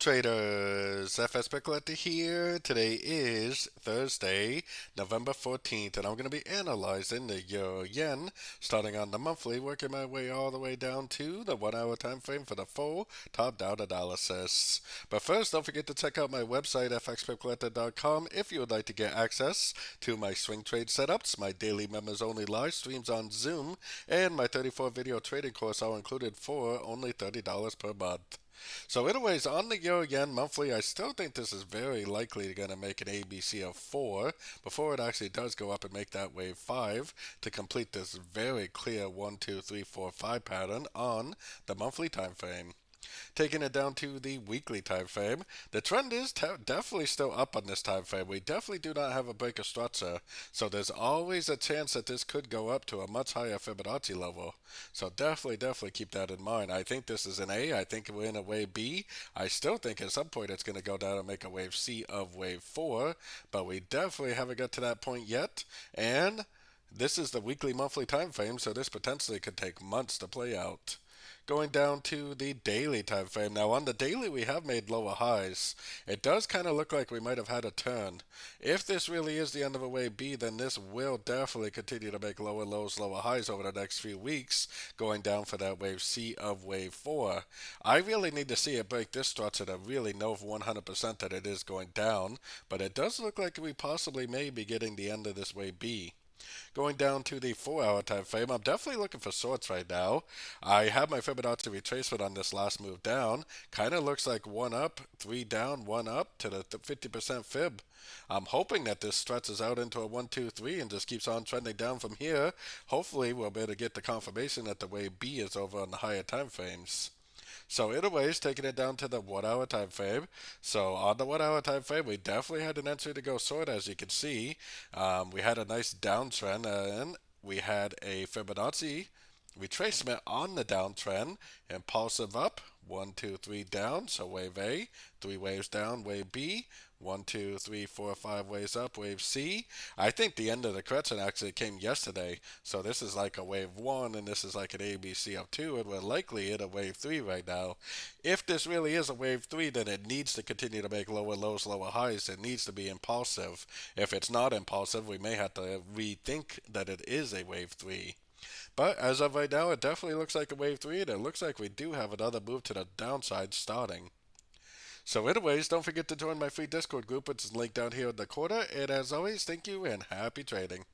traders, FX Pip Collector here. Today is Thursday, November 14th, and I'm going to be analyzing the Euro Yen, starting on the monthly, working my way all the way down to the 1 hour time frame for the full top-down analysis. But first, don't forget to check out my website, fxpipcollector.com, if you would like to get access to my swing trade setups, my daily members-only live streams on Zoom, and my 34-video trading course all included for only $30 per month. So anyways, on the Euro Yen monthly, I still think this is very likely going to make an ABC of 4 before it actually does go up and make that wave 5 to complete this very clear 1, 2, 3, 4, 5 pattern on the monthly time frame. Taking it down to the weekly time frame, the trend is definitely still up on this time frame. We definitely do not have a break of structure, so there's always a chance that this could go up to a much higher Fibonacci level. So definitely keep that in mind. I think this is an A. I think we're in a wave B. I still think at some point it's going to go down and make a wave C of wave 4, but we definitely haven't got to that point yet. And this is the weekly monthly time frame, so this potentially could take months to play out. Going down to the daily time frame. Now on the daily we have made lower highs. It does kind of look like we might have had a turn. If this really is the end of a wave B, then this will definitely continue to make lower lows, lower highs over the next few weeks, going down for that wave C of wave 4. I really need to see it break this structure to really know for 100% that it is going down, but it does look like we possibly may be getting the end of this wave B. Going down to the 4 hour time frame, I'm definitely looking for sorts right now. I have my Fibonacci retracement on this last move down. Kind of looks like 1 up, 3 down, 1 up to the 50% fib. I'm hoping that this stretches out into a 1, 2, 3 and just keeps on trending down from here. Hopefully we'll be able to get the confirmation that the wave B is over on the higher time frames. So anyways, taking it down to the 1 hour time frame. So on the 1 hour time frame, we definitely had an entry to go short, as you can see. We had a nice downtrend, and we had a Fibonacci retracement on the downtrend, impulsive up, 1, 2, 3 down, so wave A, 3 waves down, wave B, 1, 2, 3, 4, 5 waves up, wave C. I think the end of the correction actually came yesterday, so this is like a wave 1 and this is like an ABC of 2, and we're likely in a wave 3 right now. If this really is a wave 3, then it needs to continue to make lower lows, lower highs. It needs to be impulsive. If it's not impulsive, we may have to rethink that it is a wave 3. But as of right now, it definitely looks like a wave 3, and it looks like we do have another move to the downside starting. So anyways, don't forget to join my free Discord group, which is linked down here in the corner. And as always, thank you and happy trading.